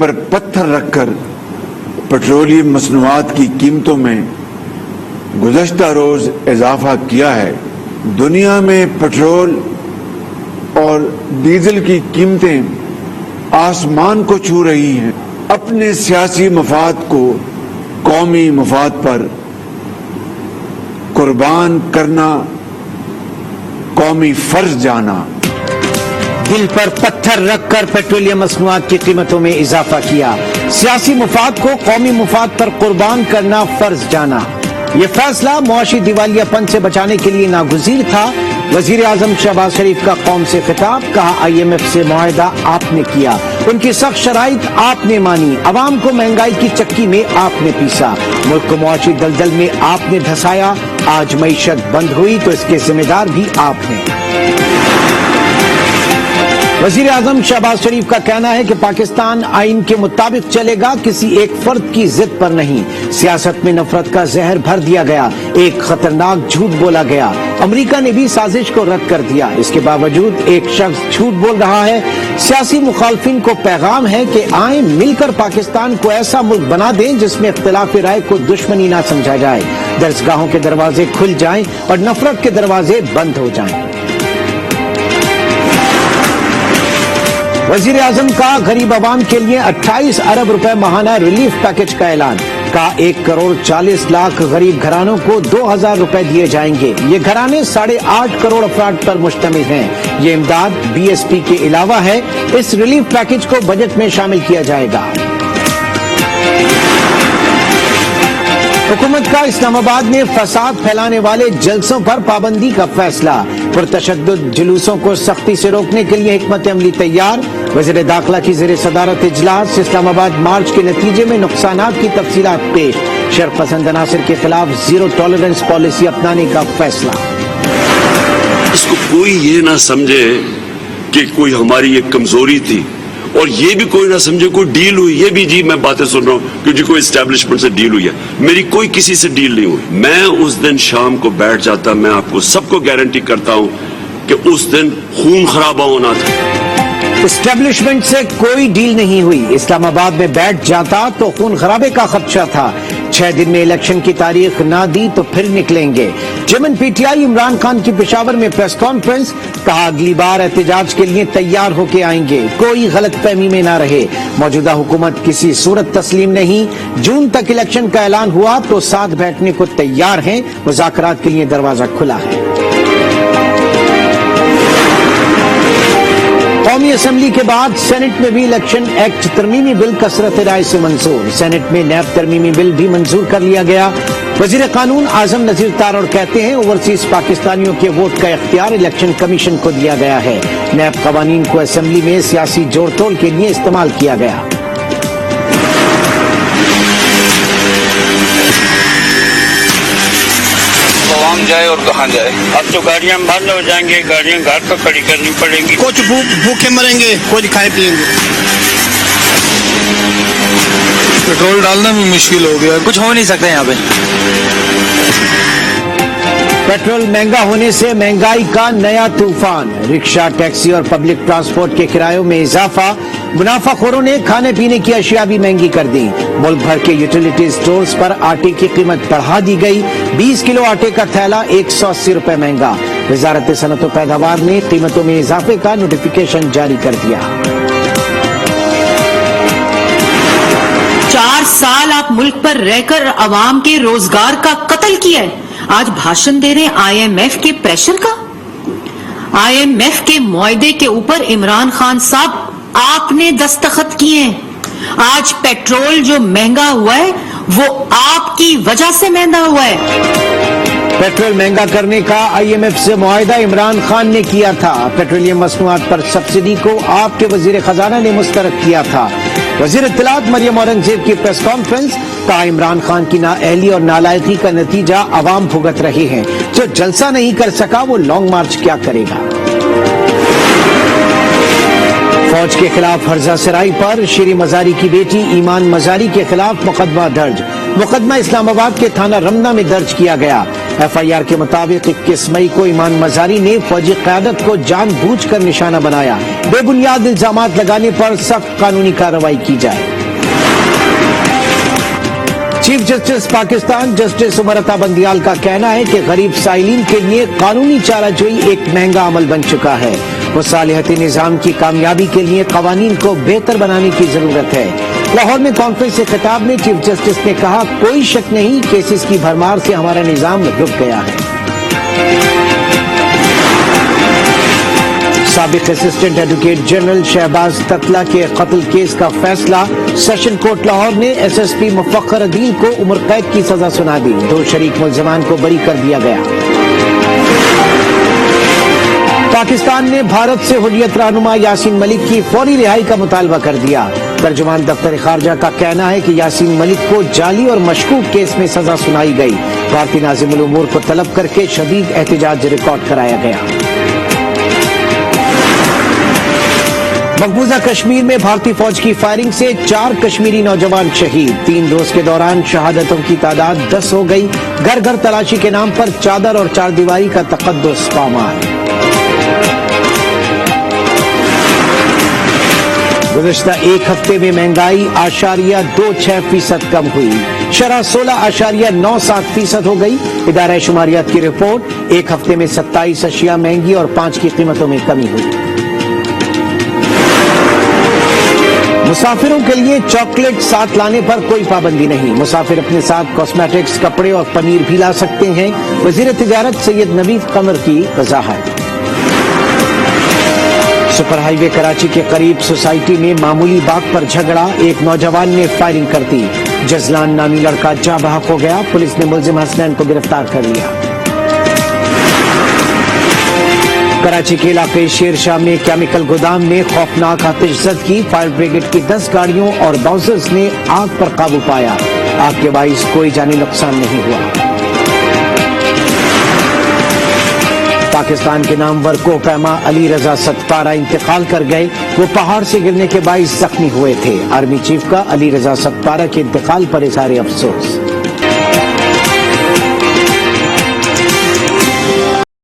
پر پتھر رکھ کر پیٹرولیم مصنوعات کی قیمتوں میں گزشتہ روز اضافہ کیا ہے۔ دنیا میں پیٹرول اور ڈیزل کی قیمتیں آسمان کو چھو رہی ہیں۔ اپنے سیاسی مفاد کو قومی مفاد پر قربان کرنا قومی فرض جانا۔ دل پر پتھر رکھ کر پیٹرولیم مصنوعات کی قیمتوں میں اضافہ کیا، سیاسی مفاد کو قومی مفاد پر قربان کرنا فرض جانا۔ یہ فیصلہ معاشی دیوالیہ پن سے بچانے کے لیے ناگزیر تھا۔ وزیر اعظم شہباز شریف کا قوم سے خطاب، کہا IMF سے معاہدہ آپ نے کیا، ان کی سخت شرائط آپ نے مانی، عوام کو مہنگائی کی چکی میں آپ نے پیسا، ملک کو معاشی دلدل میں آپ نے دھسایا۔ آج معیشت بند ہوئی تو اس کے ذمہ دار بھی آپ ہیں۔ وزیر اعظم شہباز شریف کا کہنا ہے کہ پاکستان آئین کے مطابق چلے گا، کسی ایک فرد کی ضد پر نہیں۔ سیاست میں نفرت کا زہر بھر دیا گیا، ایک خطرناک جھوٹ بولا گیا۔ امریکہ نے بھی سازش کو رد کر دیا، اس کے باوجود ایک شخص جھوٹ بول رہا ہے۔ سیاسی مخالفین کو پیغام ہے کہ آئیں مل کر پاکستان کو ایسا ملک بنا دیں جس میں اختلاف رائے کو دشمنی نہ سمجھا جائے، درسگاہوں کے دروازے کھل جائیں اور نفرت کے دروازے بند ہو جائیں۔ وزیر اعظم کا غریب عوام کے لیے 28 ارب روپے ماہانہ ریلیف پیکج کا اعلان، کا 1,40,00,000 غریب گھرانوں کو 2,000 روپے دیے جائیں گے۔ یہ گھرانے 8.5 کروڑ افراد پر مشتمل ہیں۔ یہ امداد BSP کے علاوہ ہے۔ اس ریلیف پیکج کو بجٹ میں شامل کیا جائے گا۔ حکومت کا اسلام آباد میں فساد پھیلانے والے جلسوں پر پابندی کا فیصلہ، پرتشدد جلوسوں کو سختی سے روکنے کے لیے حکمت عملی تیار۔ وزیر داخلہ کی زیر صدارت اجلاس، اسلام آباد مارچ کے نتیجے میں نقصانات کی تفصیلات پیش، شرق پسند عناصر کے خلاف زیرو ٹالرنس پالیسی اپنانے کا فیصلہ۔ اس کو کوئی یہ نہ سمجھے کہ کوئی ہماری ایک کمزوری تھی، اور یہ بھی کوئی نہ سمجھے کوئی ڈیل ہوئی، یہ بھی جی میں باتیں سن رہا ہوں کہ جی کوئی اسٹیبلشمنٹ سے ڈیل ہوئی ہے، میری کوئی کسی سے ڈیل نہیں ہوئی۔ میں اس دن شام کو بیٹھ جاتا، میں آپ کو سب کو گارنٹی کرتا ہوں کہ اس دن خون خرابہ ہونا تھا۔ اسٹیبلشمنٹ سے کوئی ڈیل نہیں ہوئی، اسلام آباد میں بیٹھ جاتا تو خون خرابے کا خدشہ تھا۔ 6 دن میں الیکشن کی تاریخ نہ دی تو پھر نکلیں گے۔ چیئرمین PTI عمران خان کی پشاور میں پریس کانفرنس، کہا اگلی بار احتجاج کے لیے تیار ہو کے آئیں گے، کوئی غلط فہمی میں نہ رہے، موجودہ حکومت کسی صورت تسلیم نہیں، جون تک الیکشن کا اعلان ہوا تو ساتھ بیٹھنے کو تیار ہیں، مذاکرات کے لیے دروازہ کھلا ہے۔ قومی اسمبلی کے بعد سینٹ میں بھی الیکشن ایکٹ ترمیمی بل کثرت رائے سے منظور، سینٹ میں نیب ترمیمی بل بھی منظور کر لیا گیا۔ وزیر قانون اعظم نذیر تارڑ کہتے ہیں اوورسیز پاکستانیوں کے ووٹ کا اختیار الیکشن کمیشن کو دیا گیا ہے، نیب قوانین کو اسمبلی میں سیاسی جوڑ توڑ کے لیے استعمال کیا گیا۔ جائے اور کہاں جائے، اب تو گاڑیاں بند ہو جائیں گے، گاڑیاں گھر پہ کھڑی کرنی پڑیں گی، کچھ بھوکے مریں گے، کچھ کھائے پیئیں گے۔ پیٹرول ڈالنا بھی مشکل ہو گیا، کچھ ہو نہیں سکتا یہاں پہ۔ پیٹرول مہنگا ہونے سے مہنگائی کا نیا طوفان، رکشہ، ٹیکسی اور پبلک ٹرانسپورٹ کے کرایوں میں اضافہ، منافع خوروں نے کھانے پینے کی اشیاء بھی مہنگی کر دی۔ ملک بھر کے یوٹیلیٹی سٹورز پر آٹے کی قیمت بڑھا دی گئی، 20 کلو آٹے کا تھیلا 180 روپے مہنگا۔ وزارت صنعت و پیداوار نے قیمتوں میں اضافے کا نوٹیفیکیشن جاری کر دیا۔ 4 سال آپ ملک پر رہ کر عوام کے روزگار کا قتل کیا ہے، آج بھاشن دے رہے IMF کے پریشر کا۔ IMF کے معاہدے کے اوپر عمران خان صاحب آپ نے دستخط کیے ہیں۔ آج پیٹرول جو مہنگا ہوا ہے وہ آپ کی وجہ سے مہنگا ہوا ہے۔ پیٹرول مہنگا کرنے کا IMF سے معاہدہ عمران خان نے کیا تھا، پیٹرولیم مصنوعات پر سبسڈی کو آپ کے وزیر خزانہ نے مسترد کیا تھا۔ وزیر اطلاعات مریم اورنگزیب کی پریس کانفرنس، کہا عمران خان کی نااہلی اور نالائقی کا نتیجہ عوام بھگت رہے ہیں، جو جلسہ نہیں کر سکا وہ لانگ مارچ کیا کرے گا۔ فوج کے خلاف ہرزہ سرائی پر شیری مزاری کی بیٹی ایمان مزاری کے خلاف مقدمہ درج، مقدمہ اسلام آباد کے تھانہ رمنا میں درج کیا گیا۔ FIR کے مطابق 21 مئی کو ایمان مزاری نے فوجی قیادت کو جان بوجھ کر نشانہ بنایا. بے بنیاد الزامات لگانے پر سخت قانونی کارروائی کی جائے. Chief justice Pakistan justice Umar Ata Bandial کا کہنا ہے کہ غریب سائلین کے لیے قانونی چارہ جوئی ایک مہنگا عمل بن چکا ہے. مصالحتی نظام کی کامیابی کے لیے قوانین کو بہتر بنانے کی ضرورت ہے. لاہور میں کانفرنس سے خطاب میں چیف جسٹس نے کہا کوئی شک نہیں کیسز کی بھرمار سے ہمارا نظام رک گیا ہے. سابق assistant advocate general Shahbaz Tatla کے قتل کیس کا فیصلہ. سیشن کورٹ لاہور نے SSP مفخر عدیل کو عمر قید کی سزا سنا دی. 2 شریک ملزمان کو بری کر دیا گیا. پاکستان نے بھارت سے حریت رہنما یاسین ملک کی فوری رہائی کا مطالبہ کر دیا. ترجمان دفتر خارجہ کا کہنا ہے کہ یاسین ملک کو جعلی اور مشکوک کیس میں سزا سنائی گئی. بھارتی ناظم الامور کو طلب کر کے شدید احتجاج ریکارڈ کرایا گیا. مقبوضہ کشمیر میں بھارتی فوج کی فائرنگ سے 4 کشمیری نوجوان شہید. 3 روز کے دوران شہادتوں کی تعداد 10 ہو گئی. گھر گھر تلاشی کے نام پر چادر اور چار دیواری کا تقدس پامال. گزشتہ ایک ہفتے میں مہنگائی 0.26% کم ہوئی. شرح 16.97% ہو گئی. ادارہ شماریات کی رپورٹ. ایک ہفتے میں 27 اشیاء مہنگی اور 5 کی قیمتوں میں کمی ہوئی. مسافروں کے لیے چاکلیٹ ساتھ لانے پر کوئی پابندی نہیں. مسافر اپنے ساتھ کاسمیٹکس، کپڑے اور پنیر بھی لا سکتے ہیں. وزیر تجارت سید نوید قمر کی وضاحت. سپر ہائی وے کراچی کے قریب سوسائٹی میں معمولی بات پر جھگڑا. ایک نوجوان نے فائرنگ کر دی. جزلان نامی لڑکا جاں بحق ہو گیا. پولیس نے ملزم حسنین کو گرفتار کر لیا. کراچی کے علاقے شیر شاہ میں کیمیکل گودام میں خوفناک آتش زد کی. فائر بریگیڈ کی 10 گاڑیوں اور باؤنسرز نے آگ پر قابو پایا. آگ کے باعث کوئی جانی نقصان نہیں ہوا. پاکستان کے نامور کوہ پیما علی رضا ستپارہ انتقال کر گئے. وہ پہاڑ سے گرنے کے باعث زخمی ہوئے تھے. آرمی چیف کا علی رضا ستپارہ کے انتقال پر اظہار افسوس.